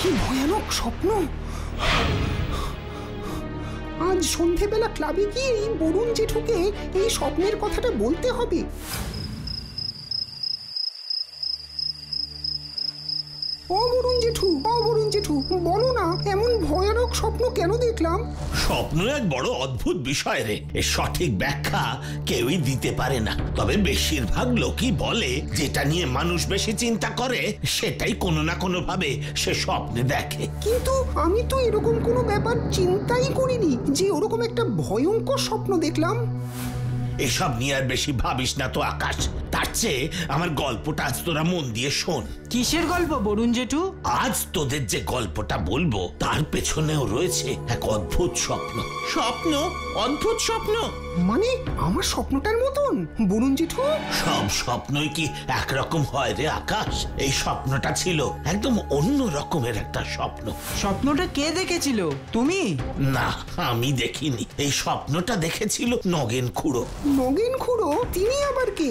কি ভয়ানক স্বপ্ন। আজ সন্ধেবেলা ক্লাবে গিয়ে এই বরুণ জেঠুকে এই স্বপ্নের কথাটা বলতে হবে। ও বরুণ জেঠু বলো না, এমন ভয়ানক স্বপ্ন কেন দেখলাম? স্বপ্ন এক বড় অদ্ভুত বিষয় রে, এর সঠিক ব্যাখ্যা কেউই দিতে পারে না। তবে বেশিরভাগ লোকই বলে যেটা নিয়ে মানুষ বেশি চিন্তা করে সেটাই কোনো না কোনো ভাবে সে স্বপ্নে দেখে। কিন্তু আমি তো এরকম কোনো ব্যাপার চিন্তাই করিনি যে ওরকম একটা ভয়ঙ্কর স্বপ্ন দেখলাম। এসব নিয়ে আর বেশি ভাবিস না তো আকাশ, তার চেয়ে আমার গল্পটা আজ তোরা মন দিয়ে শোন। কিসের গল্প বরুণ জেঠু? আজ তোদের যে গল্পটা বলবো তার পেছনেও রয়েছে এক অদ্ভুত স্বপ্ন। অদ্ভুত স্বপ্ন মানে আমার স্বপ্নটার মতন বরুণ জেঠু? সব স্বপ্নই কি একরকম হয় রে আকাশ? এই স্বপ্নটা ছিল একদম অন্য রকমের একটা স্বপ্ন। স্বপ্নটা কে দেখেছিল? তুমি? না, আমি দেখিনি। এই স্বপ্নটা দেখেছিল নগেন খুড়ো। নগেন খুড়ো? তিনি আবার কে?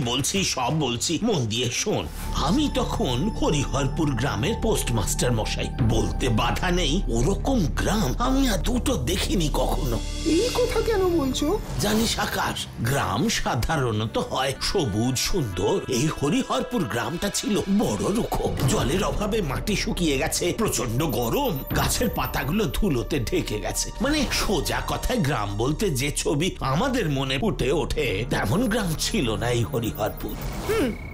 বলছি সব বলছি, মন দিয়ে শোন। আমি তখন হরিহরপুর গ্রামের পোস্টমাস্টার মশাই। বলতে বাধা নেই, ওরকম গ্রাম আমি আর দুটো দেখিনি কখনো। এই কথা কেন বলছো? জানিস আকাশ, গ্রাম সাধারণত হয় সবুজ সুন্দর। এই হরিহরপুর গ্রামটা ছিল বড় রুক্ষ। জলের অভাবে মাটি শুকিয়ে গেছে, প্রচন্ড গরম, গাছের পাতাগুলো ধুলোতে ঢেকে গেছে। মানে সোজা কথায় গ্রাম বলতে যে ছবি আমাদের মনে ফুটে ওঠে তেমন গ্রাম ছিল না এই হরিহরপুর।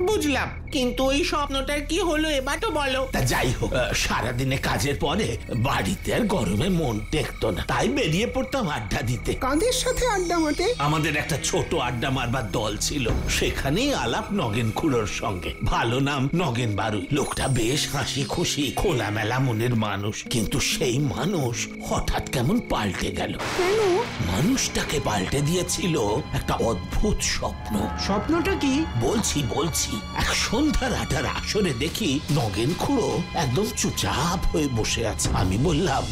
বুঝলাম, কিন্তু ওই স্বপ্নটার কি হলো এবার তো বলো। তা যাই হোক, সারাদিনে কাজের পরে বাড়িতে আর গরমে মন টেকতো না, তাই বেরিয়ে পড়তাম আড্ডা দিতে। কাদের সাথে আড্ডা মারতে? আমাদের একটা ছোট আড্ডা মারবার দল ছিল, সেখানেই আলাপ নগেন খুড়োর সঙ্গে। ভালো নাম নগেন বারুই। লোকটা বেশ হাসি খুশি, খোলামেলা মনের মানুষ। কিন্তু সেই মানুষ হঠাৎ কেমন পাল্টে গেল। কেন? মানুষটাকে পাল্টে দিয়েছিল একটা অদ্ভুত স্বপ্ন। স্বপ্নটা কি? বলছি এক সন্ধ্যার আড্ডার আসরে দেখি নগেন খুড়ো একদম চুপচাপ হয়ে বসে আছে। আমি বললাম,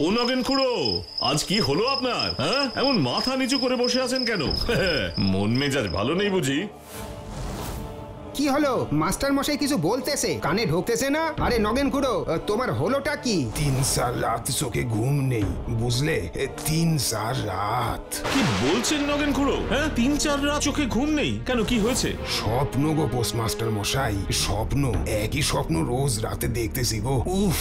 ও নগেন খুড়ো, আজ কি হলো আপনার? হ্যাঁ, এমন মাথা নিচু করে বসে আছেন কেন? মন মেজাজ ভালো নেই বুঝি? কি হলো? মাস্টার মশাই কিছু বলতেছে, কানে ঢুকতেছে না? আরে নগেন খুড়ো, তোমার হলোটা কি? 3-4 রাত চোখে ঘুম নেই, বুঝলে? 3-4 রাত। কি বলছেন নগেন খুড়ো? হ্যাঁ, 3-4 রাত চোখে ঘুম নেই কেন? কি হয়েছে? স্বপ্ন গো পোস্টমাস্টার মশাই, স্বপ্ন। একই স্বপ্ন রোজ রাতে দেখতেছি গো। উফ,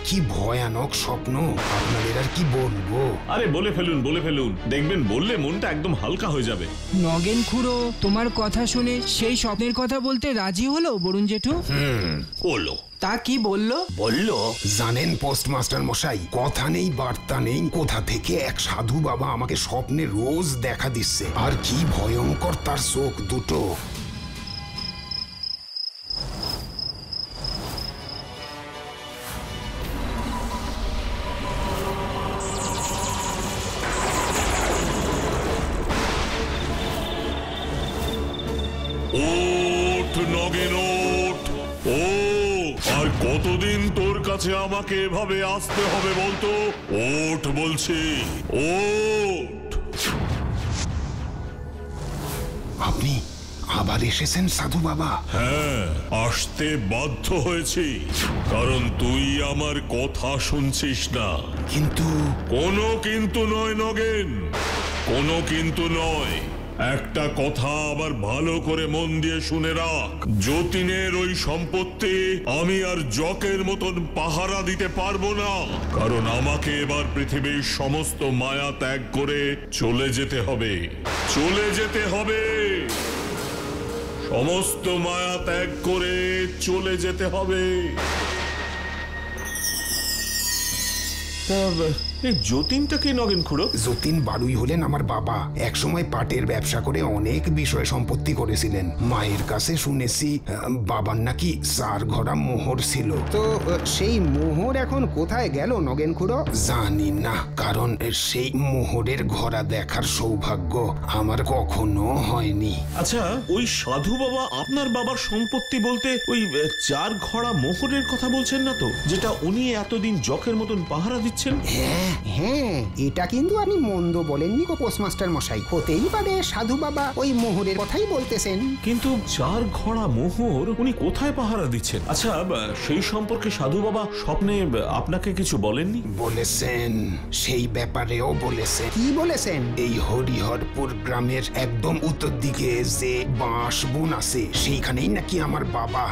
কি ভয়ানক স্বপ্ন, আপনাদের আর কি বলবো। আরে বলে ফেলুন, দেখবেন বললে মনটা একদম হালকা হয়ে যাবে। নগেন খুড়ো তোমার কথা শুনে সেই স্বপ্নের কথা বলতে রাজি হলো বরুণ জেঠু? হলো। তা কি বললো? জানেন পোস্টমাস্টার মশাই, কথা নেই বার্তা নেই, কোথা থেকে এক সাধু বাবা আমাকে স্বপ্নে রোজ দেখা দিচ্ছে। আর কি ভয়ঙ্কর তার চোখ দুটো। ওঠ নগেন, ওঠ। ও আর কতদিন তোর কাছে আমাকে এভাবে আসতে হবে বলতো? ওঠ বলছি, ওঠ। আপনি আবার এসেছেন সাধু বাবা? হ্যাঁ, আসতে বাধ্য হয়েছি, কারণ তুই আমার কথা শুনছিস না। কিন্তু কোনো কিন্তু নয় নগেন, কোনো কিন্তু নয়। একটা কথা আবার ভালো করে মন দিয়ে শুনে রাখ, যতীনের ওই সম্পত্তি আমি আর জকের মতন পাহারা দিতে পারবো না। কারণ আমাকে এবার পৃথিবীর সমস্ত মায়া ত্যাগ করে চলে যেতে হবে। সমস্ত মায়া ত্যাগ করে চলে যেতে হবে। যতীনটা কি নগেন খুড়ো? যতীন বারুই হলেন আমার বাবা। একসময় পাটের ব্যবসা করে অনেক বিষয় সম্পত্তি করেছিলেন। মায়ের কাছে শুনেছি বাবার নাকি 4 ঘোড়া মোহর ছিল। তো সেই মোহর এখন কোথায় গেল নগেন খুড়ো? জানি না, কারণ সেই মোহরের ঘোড়া দেখার সৌভাগ্য আমার কখনো হয়নি। আচ্ছা, ওই সাধু বাবা আপনার বাবার সম্পত্তি বলতে ওই 4 ঘোড়া মোহরের কথা বলছেন না তো, যেটা উনি এতদিন জকের মতন পাহারা দিচ্ছেন? হ্যাঁ হ্যাঁ, এটা কিন্তু আপনি মন্দ বলেননি গো পোস্টমাস্টার মশাই। হতেই পারে সাধু বাবা ওই মোহরের কথাই বলতেছেন। কিন্তু 4 ঘোড়া মোহর উনি কোথায় পাহারা দিচ্ছেন? আচ্ছা, সেই সম্পর্কে সাধু বাবা স্বপ্নে আপনাকে কিছু বলেননি? বলেছেন, সেই ব্যাপারেও বলেছেন। কি বলেছেন? এই হরিহরপুর গ্রামের একদম উত্তর দিকে যে বাঁশবন আছে, সেইখানেই নাকি আমার বাবা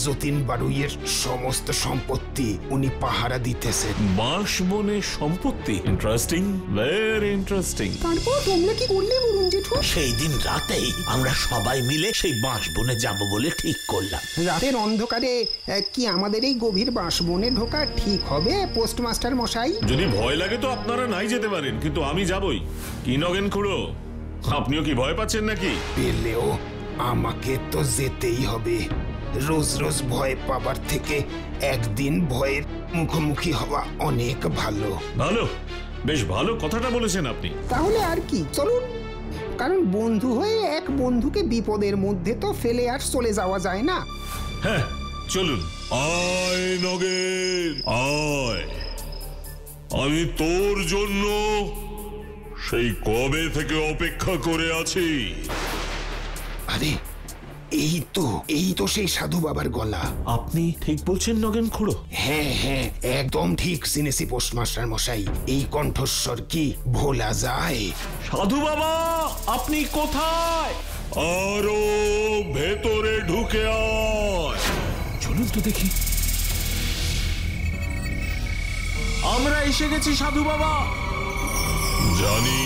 যতীন বারুইয়ের সমস্ত সম্পত্তি উনি পাহারা দিতেছে। বাঁশবনের সম্পত্তি? Interesting, very interesting. তারপর তোমরা কি করলে বলুন জেঠু? সেই দিন রাতেই আমরা সবাই মিলে সেই বাঁশবনে যাব বলে ঠিক করলাম। রাতের অন্ধকারে কি আমাদের এই গভীর বাঁশবনে ঢোকা ঠিক হবে পোস্টমাস্টার মশাই? যদি ভয় লাগে তো আপনারা নাই যেতে পারেন, কিন্তু আমি যাবই। কি নগেন খুড়ো, আপনিও কি ভয় পাচ্ছেন নাকি? পেলেও আমাকে তো যেতেই হবে। রোজ রোজ ভয় পাবার থেকে একদিন ভয়ের মুখোমুখি হওয়া অনেক ভালো। ভালো, বেশ ভালো কথাটা বলেছেন আপনি। তাহলে আর কি, চলুন। কারণ বন্ধু হয়ে এক বন্ধুকে বিপদের মধ্যে তো ফেলে আর চলে যাওয়া যায় না। হ্যাঁ, চলুন। আয় নগেন, আয়। আমি তোর জন্য সেই কবে থেকে অপেক্ষা করে আছি। আরে এই তো সেই সাধু বাবার গলা। আপনি ঠিক বলছেন নগেন খুড়ো? হ্যাঁ হ্যাঁ, একদম ঠিক চিনেছি পোস্টমাস্টার মশাই। এই কণ্ঠস্বর কি ভোলা যায়? সাধু বাবা, আপনি কোথায়? আরো ভেতরে ঢুকে আয়। চলুন তো দেখি। আমরা এসে গেছি সাধু বাবা। জানি।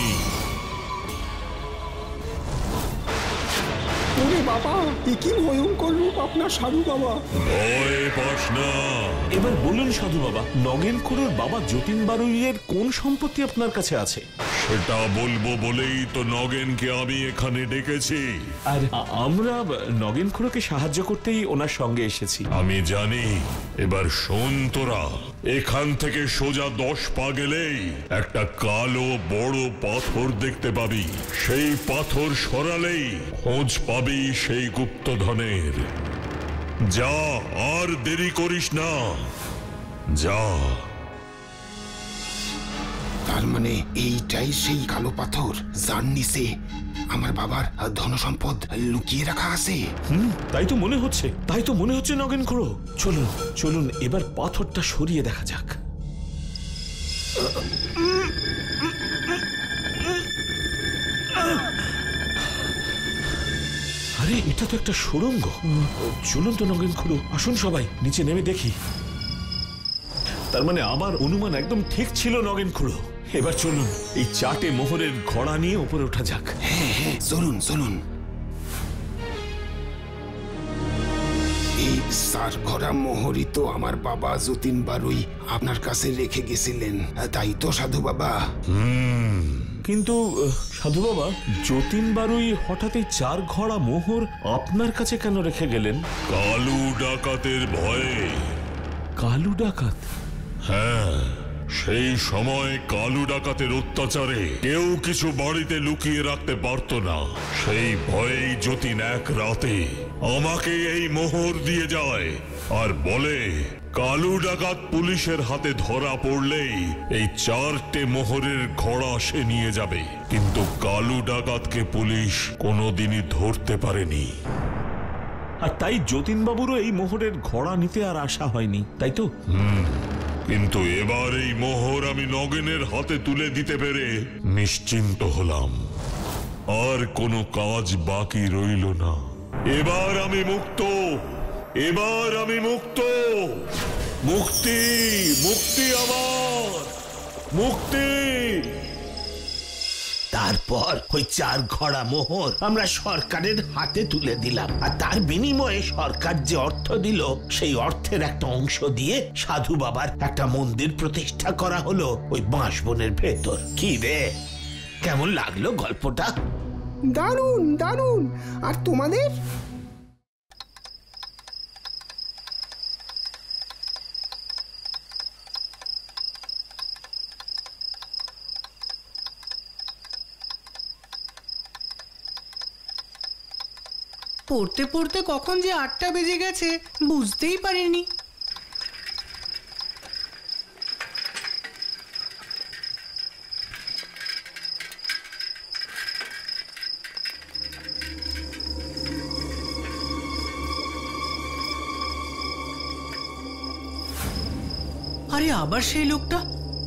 ওরে বাবা, কি ভয়ঙ্কর রূপ আপনার সাধু বাবা। ভয় পাস না। এবার বলুন সাধু বাবা, নগেন খুড়োর বাবা যতীন বারুইয়ের কোন সম্পত্তি আপনার কাছে আছে? সেটা বলবো বলেই তো নগেনকে আমি এখানে ডেকেছি। আর আমরা নগেন খুড়োকে সাহায্য করতেই ওনার সঙ্গে এসেছি। আমি জানি। এবার শোন তোরা, এখান থেকে সোজা 10 পা গেলেই একটা কালো বড় পাথর দেখতে পাবি। সেই পাথর সরালেই খোঁজ পাবি সেই গুপ্তধনের। যা, আর দেরি করিস না, যা। তার মানে এইটাই সেই কালো পাথর যার নিচে আমার বাবার ধন সম্পদ লুকিয়ে রাখা আছে। তাই তো মনে হচ্ছে নগেন খুড়ো। চলুন চলুন, এবার পাথরটা সরিয়ে দেখা যাক। আরে, এটা তো একটা সুড়ঙ্গ। চলুন তো নগেন খুড়ো, আসুন সবাই নিচে নেমে দেখি। তার মানে আমার অনুমান একদম ঠিক ছিল নগেন খুড়ো। এবার চলুন এই 4টে মোহরের ঘোড়া নিয়ে উপরে ওঠা যাক। হ্যাঁ হ্যাঁ, চলুন চলুন। এই 4 ঘোড়া মোহরই তো আমার বাবা যতীন বারুই আপনার কাছে রেখে গেছিলেন, তাই তো সাধু বাবা? কিন্তু সাধু বাবা, যতীন বারুই হঠাৎ এই 4 ঘোড়া মোহর আপনার কাছে কেন রেখে গেলেন? কালু ডাকাতের ভয়ে। কালু ডাকাত? হ্যাঁ, সেই সময় কালু ডাকাতের অত্যাচারে কেউ কিছু বাড়িতে লুকিয়ে রাখতে পারত না। সেই ভয়েই যতীন এক রাতে আমাকে এই মোহর দিয়ে যায় আর বলে, কালু ডাকাত পুলিশের হাতে ধরা পড়লেই এই 4টে মোহরের ঘোড়া সে নিয়ে যাবে। কিন্তু কালু ডাকাতকে পুলিশ কোনোদিনই ধরতে পারেনি। আর তাই যতীন বাবুরও এই মোহরের ঘোড়া নিতে আর আশা হয়নি, তাই তো? কিন্তু এবার এই মোহর আমি নগেনের হাতে তুলে দিতে পেরে নিশ্চিন্ত হলাম। আর কোনো কাজ বাকি রইল না। এবার আমি মুক্ত। মুক্তি, মুক্তি আমার, মুক্তি। তারপর ওই 4 ঘোড়া মোহর আমরা সরকারের হাতে তুলে দিলাম। আর তার বিনিময়ে সরকার যে অর্থ দিল, সেই অর্থের একটা অংশ দিয়ে সাধু বাবার একটা মন্দির প্রতিষ্ঠা করা হলো ওই বাঁশবনের ভেতর। কি রে, কেমন লাগলো গল্পটা? দারুণ দারুণ। আর তোমাদের? পড়তে পড়তে কখন যে 8টা বেজে গেছে বুঝতেই পারিনি। আরে আবার সেই লোকটা,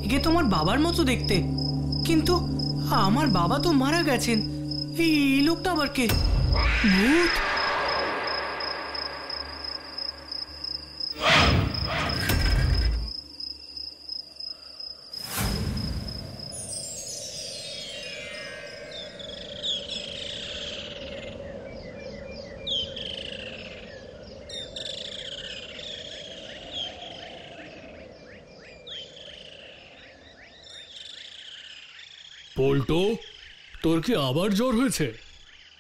একে তো আমার বাবার মতো দেখতে, কিন্তু আমার বাবা তো মারা গেছেন। এই লোকটা আবার কে? ভূত? পল্টু, তোর কি আবার জ্বর হয়েছে?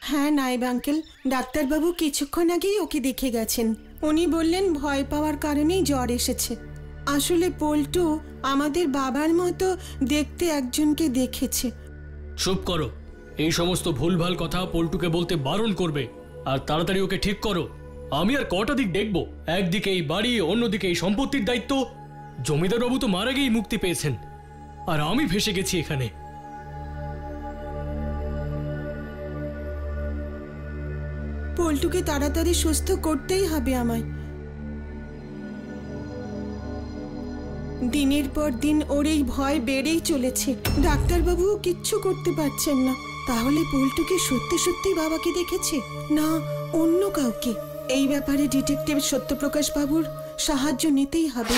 হ্যাঁ নায়েব আঙ্কেল, ডাক্তারবাবু কিছুক্ষণ আগেই ওকে দেখে গেছেন। উনি বললেন ভয় পাওয়ার কারণেই জ্বর এসেছে। আসলে পল্টু আমাদের বাবার মতো দেখতে একজনকে দেখেছে। চুপ করো, এই সমস্ত ভুলভাল কথা পল্টুকে বলতে বারণ করবে, আর তাড়াতাড়ি ওকে ঠিক করো। আমি আর কটা দিক দেখবো? একদিকে এই বাড়ি, অন্যদিকে এই সম্পত্তির দায়িত্ব। জমিদার বাবু তো মারা গিয়েই মুক্তি পেয়েছেন, আর আমি ফেসে গেছি এখানে। পল্টুকে তাড়াতাড়ি সুস্থ করতেই হবে আমায়। দিনের পর দিন ওর এই ভয় বেড়েই চলেছে। ডাক্তারবাবুও কিচ্ছু করতে পারছেন না। তাহলে পল্টুকে সত্যি সত্যি বাবাকে দেখেছে, না অন্য কাউকে? এই ব্যাপারে ডিটেকটিভ সত্যপ্রকাশ বাবুর সাহায্য নিতেই হবে।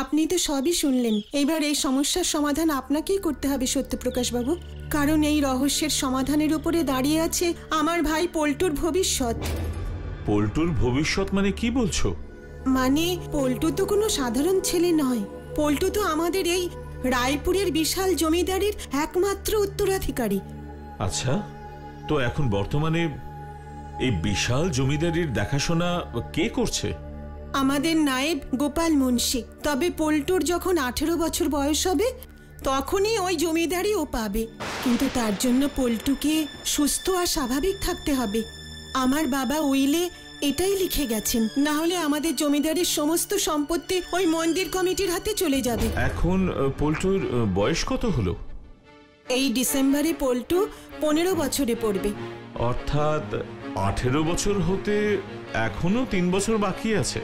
আপনি তো সবই শুনলেন, এবার এই সমস্যার সমাধান আপনাকেই করতে হবে সত্যপ্রকাশ বাবু, কারণ এই রহস্যের সমাধানের উপরে দাঁড়িয়ে আছে আমার ভাই পল্টুর ভবিষ্যৎ। পল্টুর ভবিষ্যৎ মানে কি বলছো? মানে পল্টু তো কোনো সাধারণ ছেলে নয়। পল্টু তো আমাদের এই রায়পুরের বিশাল জমিদারির একমাত্র উত্তরাধিকারী। আচ্ছা, তো এখন বর্তমানে এই বিশাল জমিদারির দেখাশোনা কে করছে? আমাদের নায়েব গোপাল মুন্সি। তবে পল্টুর যখন 18 বছর বয়স হবে তখনই ওই জমিদারি ও পাবে, কিন্তু তার জন্য পল্টুকে সুস্থ আর স্বাভাবিক থাকতে হবে। আমার বাবা উইলে এটাই লিখে গেছেন, না হলে আমাদের জমিদারির সমস্ত সম্পত্তি ওই মন্দির কমিটির হাতে চলে যাবে। এখন পল্টুর বয়স কত হলো? এই ডিসেম্বরে পল্টু 15 বছরে পড়বে। অর্থাৎ 18 বছর হতে এখনো 3 বছর বাকি আছে।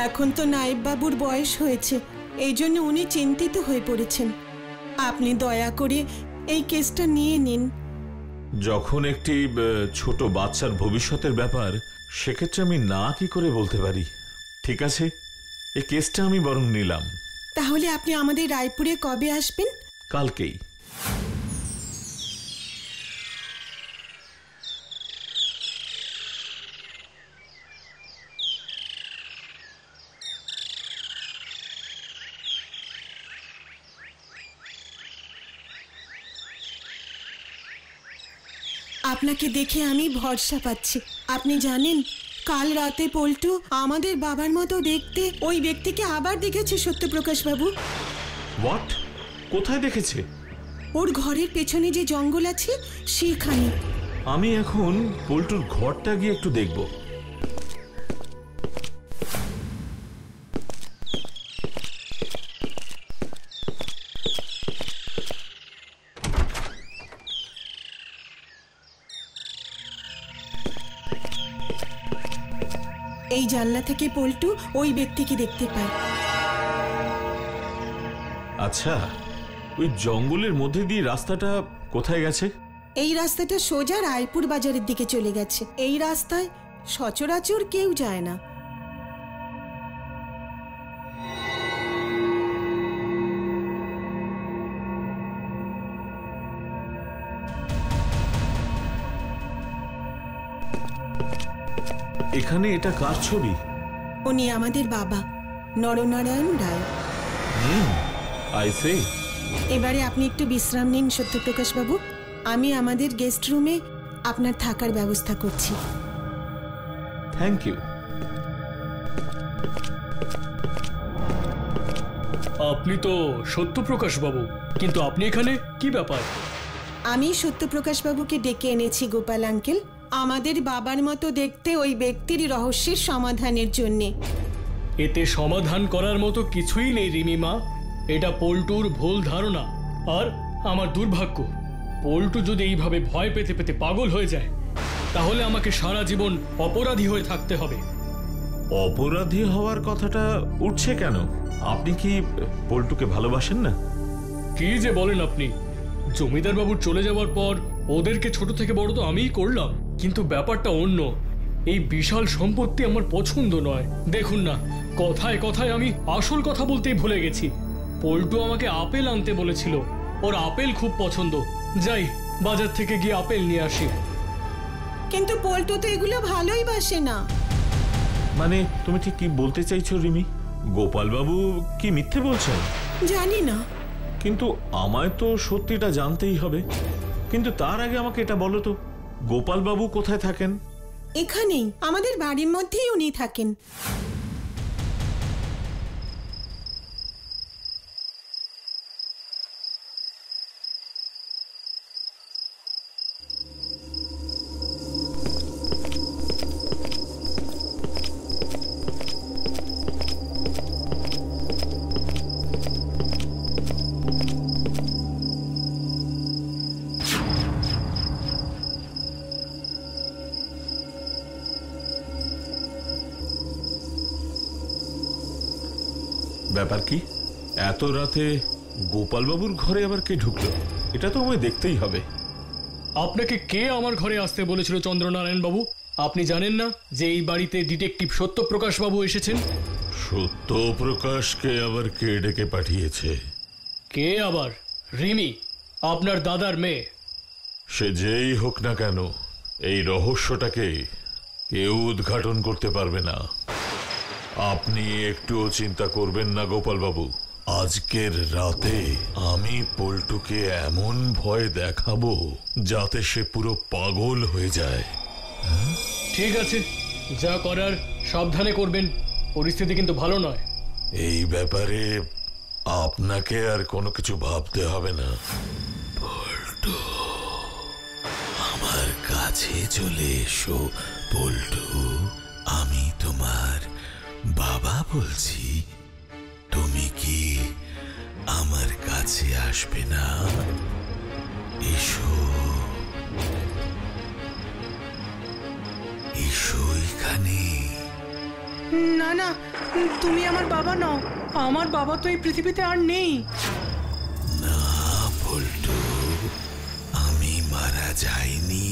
এখন তো নায়েব বাবুর বয়স হয়েছে, এই জন্য উনি চিন্তিত হয়ে পড়েছেন। আপনি দয়া করে এই কেসটা নিয়ে নিন। যখন একটি ছোট বাচ্চার ভবিষ্যতের ব্যাপার, সেক্ষেত্রে আমি না কি করে বলতে পারি। ঠিক আছে, এই কেসটা আমি বরং নিলাম। তাহলে আপনি আমাদের রায়পুরে কবে আসবেন? কালকেই। আপনাকে দেখে আমি ভরসা পাচ্ছি। আপনি জানেন, কাল রাতে পল্টু আমাদের বাবার মতো দেখতে ওই ব্যক্তিকে আবার দেখেছে সত্যপ্রকাশ বাবু। হোয়াট? কোথায় দেখেছে? ওর ঘরের পেছনে যে জঙ্গল আছে সেখানে। আমি এখন পল্টুর ঘরটা গিয়ে একটু দেখব। এই জানলা থেকে পল্টু ওই ব্যক্তিকে দেখতে পায়। আচ্ছা, ওই জঙ্গলের মধ্যে দিয়ে রাস্তাটা কোথায় গেছে? এই রাস্তাটা সোজা রায়পুর বাজারের দিকে চলে গেছে। এই রাস্তায় সচরাচর কেউ যায় না। এখানে এটা কার ছবি? উনি আমাদের বাবা, নরনারায়ণ রায়। I say. এবারে আপনি একটু বিশ্রাম নিন সত্যপ্রকাশ বাবু। আমি আমাদের গেস্ট রুমে আপনার থাকার ব্যবস্থা করছি। Thank you. আপনি তো সত্যপ্রকাশ বাবু, কিন্তু আপনি এখানে কি ব্যাপার? আমি সত্যপ্রকাশ বাবুকে ডেকে এনেছি গোপাল আঙ্কেল, আমাদের বাবার মতো দেখতে ওই ব্যক্তির রহস্যের সমাধানের জন্যে। এতে সমাধান করার মতো কিছুই নেই রিমিমা। এটা পল্টুর ভুল ধারণা, আর আমার দুর্ভাগ্য। পল্টু যদি এইভাবে ভয় পেতে পেতে পাগল হয়ে যায়, তাহলে আমাকে সারা জীবন অপরাধী হয়ে থাকতে হবে। অপরাধী হওয়ার কথাটা উঠছে কেন? আপনি কি পল্টুকে ভালোবাসেন না? কি যে বলেন আপনি! জমিদার বাবুর চলে যাওয়ার পর ওদেরকে ছোট থেকে বড় তো আমিই করলাম, কিন্তু ব্যাপারটা অন্য। এই বিশাল সম্পত্তি আমার পছন্দ নয়। দেখুন না, কথায় কথায় আমি আসল কথা বলতেই ভুলে গেছি। পল্টু আমাকে আপেল আনতে বলেছিল, ওর আপেল খুব পছন্দ। যাই, বাজার থেকে গিয়ে আপেল নিয়ে আসি। কিন্তু পল্টু তো এগুলো ভালোই বাসে না। মানে তুমি ঠিক কি বলতে চাইছো রিমি? গোপাল বাবু কি মিথ্যে বলছেন? জানি না, কিন্তু আমায় তো সত্যিটা জানতেই হবে। কিন্তু তার আগে আমাকে এটা বলো তো, গোপাল বাবু কোথায় থাকেন? এখানেই আমাদের বাড়ির মধ্যেই উনি থাকেন। ব্যাপার কি? এত রাতে গোপাল বাবুর ঘরে আবার কে ঢুকলো? এটা তো আমায় দেখতেই হবে। আপনাকে কে আমার ঘরে আসতে বলেছিল চন্দ্রনারায়ণ বাবু? আপনি জানেন না যে এই বাড়িতে ডিটেকটিভ সত্যপ্রকাশ বাবু এসেছেন? সত্যপ্রকাশকে আবার কে ডেকে পাঠিয়েছে? কে আবার? রিমি, আপনার দাদার মেয়ে। সে যেই হোক না কেন, এই রহস্যটাকে কেউ উদ্ঘাটন করতে পারবে না। আপনি একটুও চিন্তা করবেন না গোপাল বাবু। আজকের রাতে আমি পল্টুকে এমন ভয় দেখাবো যাতে সে পুরো পাগল হয়ে যায়। ঠিক আছে, যা করার সাবধানে করবেন। পরিস্থিতি কিন্তু ভালো নয়। এই ব্যাপারে আপনাকে আর কোনো কিছু ভাবতে হবে না। পল্টু, আমার কাছে চলে এসো পল্টু। আমি তোমার বাবা বলছি। তুমি কি আমার কাছে আসবে না? এসো, এসো এখানে। না না, তুমি আমার বাবা নও। আমার বাবা তো এই পৃথিবীতে আর নেই। না পল্টু, আমি মারা যাইনি।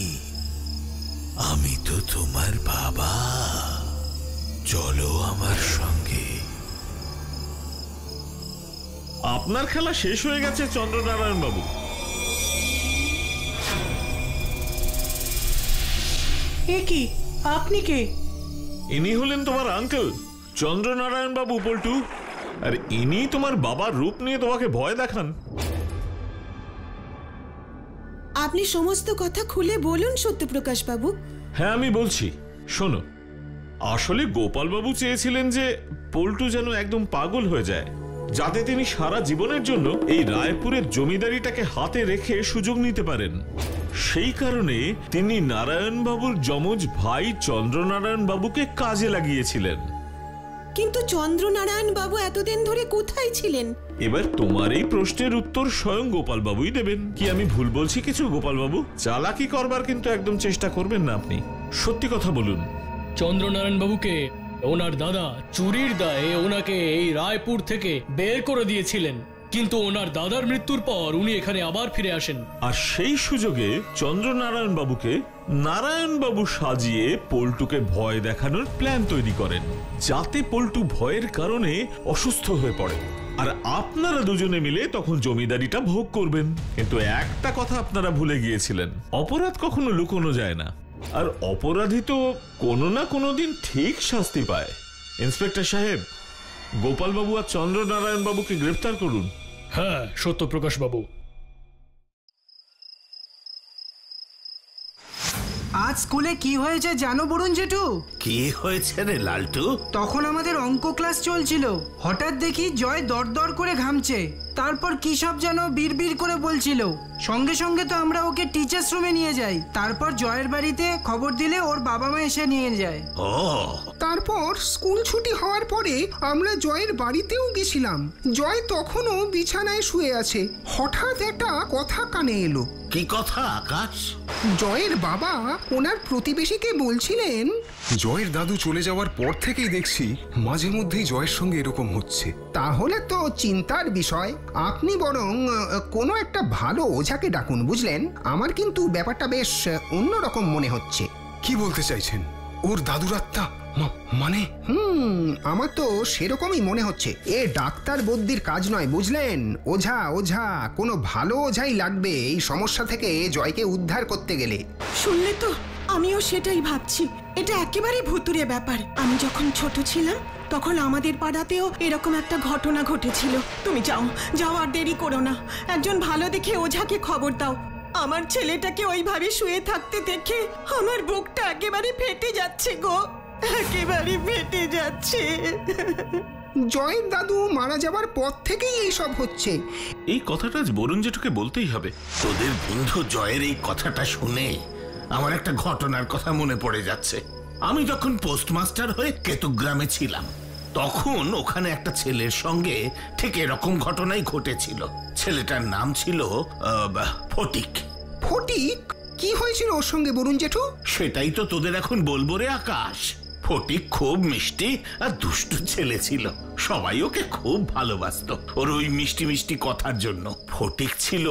আমি তো তোমার বাবা। চলো আমার সঙ্গে। আপনার খেলা শেষ হয়ে গেছে চন্দ্রনারায়ণ বাবু। এ কি, আপনি কে? ইনি হলেন তোমার আঙ্কেল চন্দ্রনারায়ণ বাবু পল্টু। আর ইনি তোমার বাবার রূপ নিয়ে তোমাকে ভয় দেখান। আপনি সমস্ত কথা খুলে বলুন সত্যপ্রকাশ বাবু। হ্যাঁ, আমি বলছি, শোনো। আসলে গোপাল বাবু চেয়েছিলেন যে পল্টু যেন একদম পাগল হয়ে যায়, যাতে তিনি সারা জীবনের জন্য এই রায়পুরের জমিদারিটাকে হাতে রেখে সুযোগ নিতে পারেন। সেই কারণে তিনি নারায়ণ বাবুর যমজ ভাই চন্দ্রনারায়ণ বাবুকে কাজে লাগিয়েছিলেন। কিন্তু চন্দ্রনারায়ণ বাবু এতদিন ধরে কোথায় ছিলেন? এবার তোমার এই প্রশ্নের উত্তর স্বয়ং গোপাল বাবুই দেবেন। কি আমি ভুল বলছি কিছু গোপাল বাবু? চালাকি করবার কিন্তু একদম চেষ্টা করবেন না আপনি। সত্যি কথা বলুন। চন্দ্রনারায়ণ বাবুকে ওনার দাদা চুরির দায়ে ওনাকে এই রায়পুর থেকে বের করে দিয়েছিলেন, কিন্তু ওনার দাদার মৃত্যুর পর উনি এখানে আবার ফিরে আসেন। আর সেই সুযোগে চন্দ্রনারায়ণ বাবুকে নারায়ণ বাবু সাজিয়ে পল্টুকে ভয় দেখানোর প্ল্যান তৈরি করেন, যাতে পল্টু ভয়ের কারণে অসুস্থ হয়ে পড়ে। আর আপনারা দুজনে মিলে তখন জমিদারিটা ভোগ করবেন। কিন্তু একটা কথা আপনারা ভুলে গিয়েছিলেন, অপরাধ কখনো লুকোনো যায় না। আর অপরাধী তো কোনো না কোনো দিন ঠিক শাস্তি পায়। ইন্সপেক্টর সাহেব, গোপাল বাবু আর চন্দ্রনারায়ণ বাবুকে গ্রেফতার করুন। হ্যাঁ সত্যপ্রকাশ বাবু। আজ স্কুলে কি হয়েছে জানো বরুণ জেঠু? কি হয়েছে রে লালটু? তখন আমাদের অঙ্ক ক্লাস চলছিল, হঠাৎ দেখি জয় দরদর করে ঘামছে, তারপর কি সব যেন বিড়বিড় করে বলছিল। সঙ্গে সঙ্গে তো আমরা ওকে টিচার্স রুমে নিয়ে যাই। তারপর জয়ের বাড়িতে খবর দিলে ওর বাবা মা এসে নিয়ে যায়। ও, তারপর স্কুল ছুটি হওয়ার পরে আমরা জয়ের বাড়িতেও গেছিলাম। জয় তখনও বিছানায় শুয়ে আছে। হঠাৎ একটা কথা কানে এলো। কি কথা আকাশ? জয়ের বাবা ওনার প্রতিবেশীকে বলছিলেন, জয় জয়ের দাদু চলে যাওয়ার পর থেকেই দেখছি মাঝে মধ্যেই জয়ের সঙ্গে এরকম হচ্ছে। তাহলে তো চিন্তার বিষয়। আপনি বরং কোনো একটা ভালো ওঝাকে ডাকুন, বুঝলেন? আমার কিন্তু ব্যাপারটা বেশ অন্যরকম মনে হচ্ছে। কি বলতে চাইছেন? ওর দাদুর আত্মা মানে? আমার তো সেরকমই মনে হচ্ছে। এ ডাক্তার বদ্যির কাজ নয়, বুঝলেন? ওঝা ওঝা কোনো ভালো ওঝাই লাগবে এই সমস্যা থেকে জয়কে উদ্ধার করতে গেলে। শুনলে তো, আমিও সেটাই ভাবছি। এটা একেবারে ভুতুড়ে ব্যাপার। আমি যখন ছোট ছিলাম তখন আমাদের পাড়াতেও এরকম একটা ঘটনা ঘটেছিল। তুমি যাও যাও, আর দেরি করো না। একজন ভালো দেখে ওঝাকে খবর দাও। আমার ছেলেটাকে ওইভাবে শুয়ে থাকতে দেখে আমার বুকটা একেবারে ফেটে যাচ্ছে গো, একেবারে ফেটে যাচ্ছে। জয়ের দাদু মারা যাবার পর থেকেই এইসব হচ্ছে। এই কথাটা আজ বরুণ জেঠুকে বলতেই হবে। তোদের বন্ধু জয়ের এই কথাটা শুনে আমার একটা ঘটনার কথা মনে পড়ে যাচ্ছে। আমি যখন পোস্টমাস্টার হয়ে কেতুগ্রামে ছিলাম তখন ওখানে একটা ছেলের সঙ্গে ঠিক এরকম ঘটনাই ঘটেছিল। ছেলেটার নাম ছিল ফটিক। ফটিক? কি হয়েছিল ওর সঙ্গে বরুণ জেঠু? সেটাই তো তোদের এখন বলবো রে আকাশ। ফটিক খুব মিষ্টি আর দুষ্টু ছেলে ছিল। সবাই ওকে খুব ভালোবাসতো ওর ওই মিষ্টি মিষ্টি কথার জন্য। ফটিক ছিল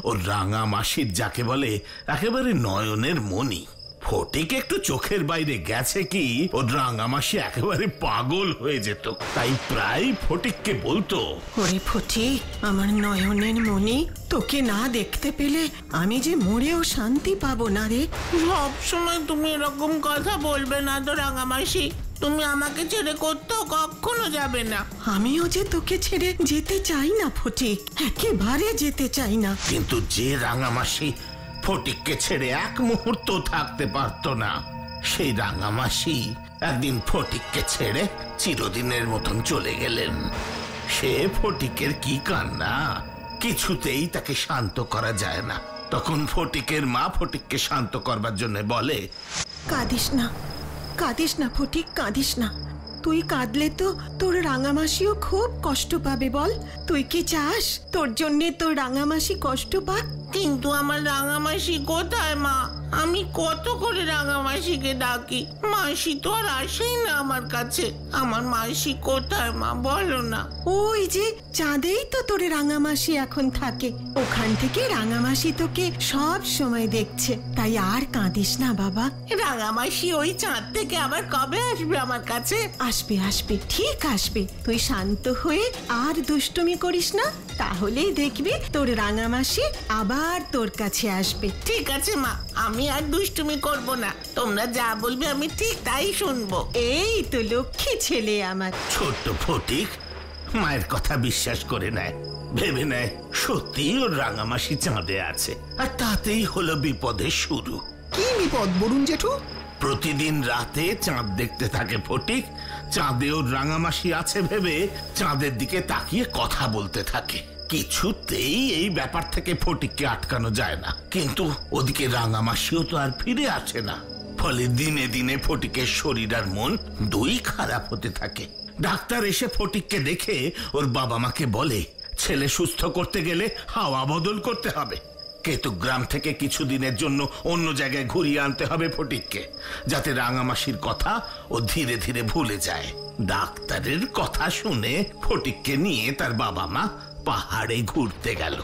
ওর রাঙা মাসির, যাকে বলে একেবারে নয়নের মণি। ফটিক একটু চোখের বাইরে গেছে কি ওর রাঙা মাসি একেবারে পাগল হয়ে যেত। তাই প্রায় ফটিককে বলতো, ওরে ফটিক, আমার নয়নের মণি, তোকে না দেখতে পেলে আমি যে মরেও শান্তি পাবো না রে। সব সময় তুমি এরকম কথা বলবে না তো রাঙামাসি। তুমি আমাকে ছেড়ে কোথাও কখনো যাবে না। আমিও যে তোকে ছেড়ে যেতে চাই না ফটিক, একেবারে যেতে চাই না। কিন্তু যে রাঙামাসি ফটিককে ছেড়ে এক মুহূর্ত থাকতে পারতো না, সেই রাঙামাসি একদিন ফটিককে ছেড়ে চিরদিনের মতন চলে গেলেন। সে ফটিকের কি কান্না, কিছুতেই তাকে শান্ত করা যায় না। তখন ফটিকের মা ফটিককে শান্ত করবার জন্য বলে, কাঁদিস না, কাঁদিস না ফটিক, কাঁদিস না। তুই কাঁদলে তো তোর রাঙামাসিও খুব কষ্ট পাবে। বল, তুই কি চাস তোর জন্যে তোর রাঙামাসি কষ্ট পাক? কিন্তু আমার রাঙামাসি কোথায় মা? আমি কত করে রাঙামাসিকে ডাকি, মাসি তো আর আসেই না আমার কাছে। আমার মাসি কোথায় মা, বলো না। ওই যে চাঁদেই তো তোর রাঙামাসি এখন থাকে, ওখান থেকে রাঙামাসি তোকে সব সময় দেখছে। তাই আর কাঁদিস না বাবা। রাঙামাসি ওই চাঁদ থেকে আবার কবে আসবে আমার কাছে? আসবে আসবে, ঠিক আসবে। তুই শান্ত হয়ে আর দুষ্টুমি করিস না, তাহলেই দেখবি তোর রাঙামাসি আবার তোর কাছে আসবে। ঠিক আছে মা, আমি আর দুষ্টুমি করব না। তোমরা যা বলবে আমি ঠিক তাই শুনবো। এই তো লক্ষ্মী ছেলে আমার। ছোট্ট ফটিক মায়ের কথা বিশ্বাস করে নেয়, ভেবে নেয় সত্যি ওর রাঙামাসি চাঁদে আছে। আর তাতেই হলো বিপদের শুরু। কি বিপদ বরুণ জেঠু? প্রতিদিন রাতে চাঁদ দেখতে থাকে ফটিক। চাঁদে ওর রাঙামাসি আছে ভেবে চাঁদের দিকে তাকিয়ে কথা বলতে থাকে। কিছুতেই এই ব্যাপার থেকে ফটিককে আটকানো যায় না। কিন্তু ওদিকে রাঙামাসিও তো আর ফিরে আসে না। ফলে দিনে দিনে ফটিকের শরীর আর মন দুই খারাপ হতে থাকে। ডাক্তার এসে ফটিককে দেখে ওর বাবা মাকে বলে, ছেলে সুস্থ করতে গেলে হাওয়া বদল করতে হবে। কেতুগ্রাম থেকে কিছুদিনের জন্য অন্য জায়গায় ঘুরিয়ে আনতে হবে ফটিককে, যাতে রাঙামাসির কথা ও ধীরে ধীরে ভুলে যায়। ডাক্তারের কথা শুনে ফটিককে নিয়ে তার বাবা মা পাহাড়ে ঘুরতে গেল।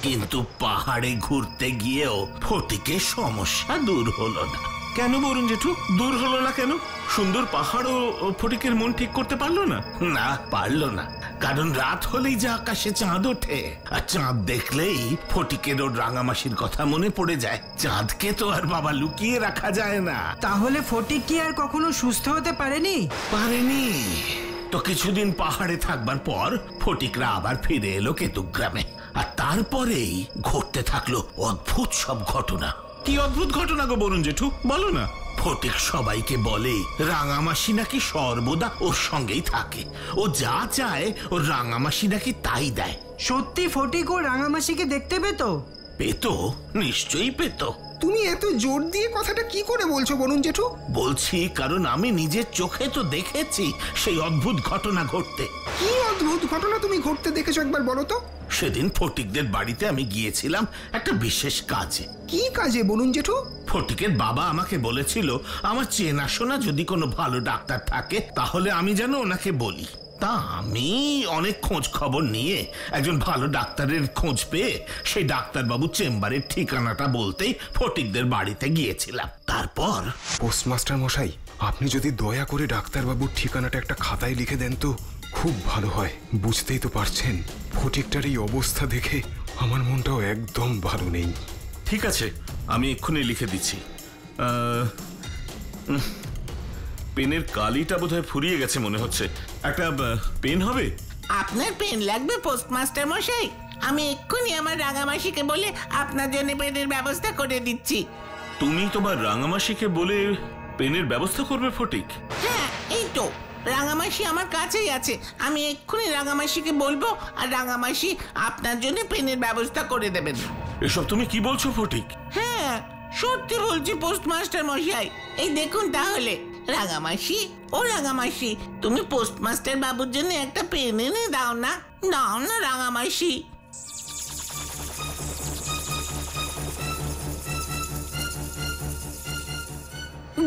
কিন্তু পাহাড়ে ঘুরতে গিয়েও ফটিকের সমস্যা দূর হলো না। কেন বরুণ জেঠু, দূর হলো না কেন? সুন্দর পাহাড়ও ফটিকের মন ঠিক করতে পারলো না? না, পারলো না। কারণ রাত হলেই যে আকাশে চাঁদ ওঠে, আর চাঁদ দেখলেই ফটিকের ওর রাঙামাসির কথা মনে পড়ে যায়। চাঁদকে তো আর বাবা লুকিয়ে রাখা যায় না। তাহলে ফটিক কি আর কখনো সুস্থ হতে পারেনি? পারেনি তো। কিছুদিন পাহাড়ে থাকবার পর ফটিকরা আবার ফিরে এলো কেতুগ্রামে। আর তারপরেই ঘটতে থাকলো অদ্ভুত সব ঘটনা। কি অদ্ভুত ঘটনা গো বরুণ জেঠু, বলো না। ফটিক সবাইকে বলে রাঙামাসি নাকি সর্বদা ওর সঙ্গেই থাকে। ও যা চায় ওর রাঙামাসি নাকি তাই দেয়। সত্যি ফটিক ও রাঙামাসিকে দেখতে পেতো? পেতো, নিশ্চয়ই পেতো। তুমি এত জোর দিয়ে কথাটা কি করে বলছো বরুণ জেঠু? বলছি কারণ আমি নিজের চোখে তো দেখেছি সেই অদ্ভুত ঘটনা ঘটতে। কি অদ্ভুত ঘটনা তুমি ঘটতে দেখেছো, একবার বলো তো। সেদিন ফটিকদের বাড়িতে আমি গিয়েছিলাম একটা বিশেষ কাজে। কি কাজে বলুন জেঠু? ফটিকের বাবা আমাকে বলেছিল আমার চেনাশোনা যদি কোনো ভালো ডাক্তার থাকে তাহলে আমি যেন ওনাকে বলি। তা আমি অনেক খোঁজ খবর নিয়ে একজন ভালো ডাক্তারের খোঁজ পেয়ে সেই ডাক্তারবাবু চেম্বারের ঠিকানাটা বলতেই ফটিকদের বাড়িতে গিয়েছিলাম। তারপর পোস্টমাস্টার মশাই, আপনি যদি দয়া করে ডাক্তারবাবুর ঠিকানাটা একটা খাতায় লিখে দেন তো খুব ভালো হয়। বুঝতেই তো পারছেন, ফটিকটার এই অবস্থা দেখে আমার মনটাও একদম ভালো নেই। ঠিক আছে, আমি এক্ষুনি লিখে দিচ্ছি। পেনের কালিটা বোধহয় ফুরিয়ে গেছে মনে হচ্ছে। একটা পেন হবে? আপনার পেন লাগবে পোস্টমাস্টার মশাই? আমি এক্ষুনি আমার রাঙামাসিকে বলে আপনার জন্য পেনের ব্যবস্থা করে দিচ্ছি। তুমি তোমার রাঙামাসিকে বলে পেনের ব্যবস্থা করবে ফটিক? হ্যাঁ, এই তো রাঙামাসি আমার কাছেই আছে। আমি এক্ষুনি রাঙামাসিকে বলবো আর রাঙামাসি আপনার জন্য পেনের ব্যবস্থা করে দেবেন। এসব তুমি কি বলছো ফটিক? হ্যাঁ, সত্যি বলছি পোস্টমাস্টার মশাই। এই দেখুন তাহলে। রাঙামাসি, ও রাঙামাসি, তুমি পোস্টমাস্টার বাবুর জন্য একটা পেন এনে দাও না। দাও না রাঙামাসি।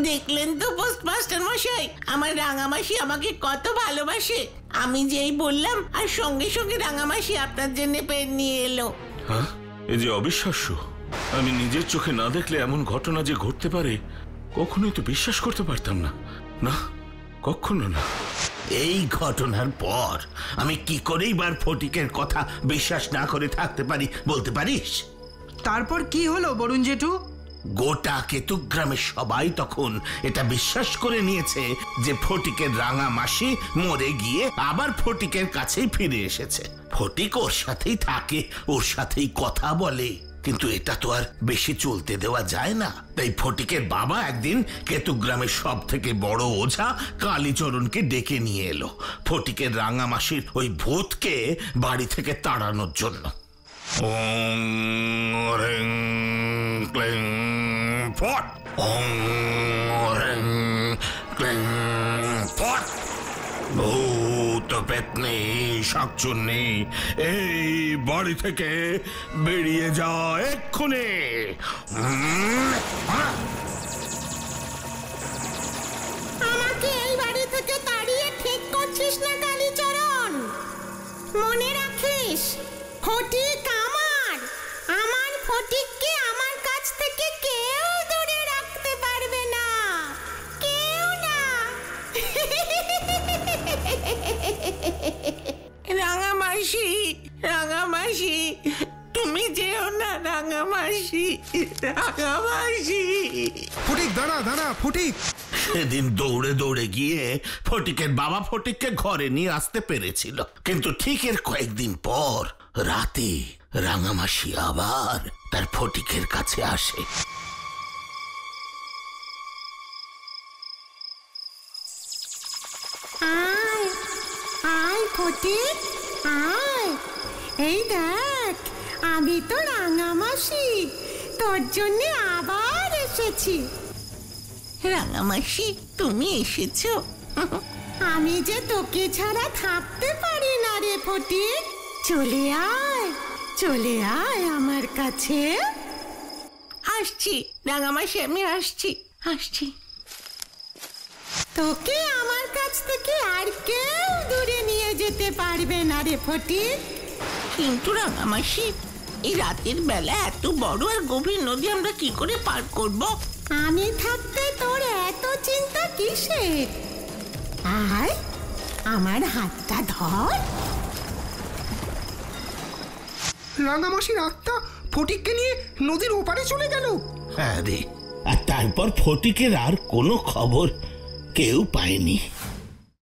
দেখলেন তো পোস্টমাস্টার মশাই, আমার রাঙামাসি আমাকে কত ভালোবাসে। আমি যেই বললাম আর সঙ্গে সঙ্গে রাঙামাসি আপনার জন্য পেন নিয়ে এলো। হ্যাঁ, এ যে অবিশ্বাস্য। আমি নিজের চোখে না দেখলে এমন ঘটনা যে ঘটতে পারে কখনোই তো বিশ্বাস করতে পারতাম না। না, কখনো না। এই ঘটনার পর আমি কি করেই বার ফটিকের কথা বিশ্বাস না করে থাকতে পারি বলতে পারিস? তারপর কি হলো বরুণ জেঠু? গোটা কেতুগ্রামের সবাই তখন এটা বিশ্বাস করে নিয়েছে যে ফটিকের রাঙা মাসি মরে গিয়ে আবার ফটিকের কাছেই ফিরে এসেছে। ফটিক ওর সাথেই থাকে, ওর সাথেই কথা বলে, কিন্তু এটা তো আর বেশি চলতে দেওয়া যায় না। তাই ফটিকের বাবা একদিন কেতুগ্রামের সব থেকে বড় ওঝা কালীচরণকে ডেকে নিয়ে এলো ফটিকের রাঙা মাসির ওই ভূতকে বাড়ি থেকে তাড়ানোর জন্য। ওং রিং ক্লিং ফট, ওং রিং ক্লিং ফট। ভূত পেতনি শাকচুন্নি, এই বাড়ি থেকে বেরিয়ে যা এক্ষুনি। আমাকে এই বাড়ি থেকে তাড়িয়ে ঠিক করছিস না কালীচরণ? মনে রাখিস, ফটিক আমার। আমার ফটিককে আমার কাছ থেকে কেউ দূরে রাখতে পারবে না, কেউ না। রাঙামাসি, রাঙামাসি, তুমি যেও না রাঙামাসি, রাঙামাসি। ফটিক দাঁড়া দাঁড়া ফটিক। সেদিন দৌড়ে দৌড়ে গিয়ে ফটিকের বাবা ফটিককে ঘরে নিয়ে আসতে পেরেছিল, কিন্তু ঠিক এর কয়েকদিন পর রাতে রাঙামাসি আবার তার ফটিকের কাছে আসে। আয় আয় ফটিক, আয়। এই দেখ, আমি তো রাঙামাসি, তোর জন্য আবার এসেছি। রাঙামাসি, তুমি এসেছো? আমি যে তোকে ছাড়া থাকতে পারি না রে ফটিক। চলে আয়, চলে আয় আমার কাছে। আসছি রাঙামাসি, আমি আসছি, আসছি। তোকে আমার কাছ থেকে আর কেউ দূরে নিয়ে যেতে পারবে না রে ফটিক। কিন্তু রাঙামাসি, এই রাতের বেলা এত বড় আর গভীর নদী আমরা কি করে পার করব? আমি থাকতে তোর এত চিন্তা কিসের? আয়, আমার হাতটা ধর। রাঙামাসির আত্মা ফটিককে নিয়ে নদীর ওপারে চলে গেল। হ্যাঁ রে, আর তারপর ফটিকের আর কোনো খবর কেউ পায়নি।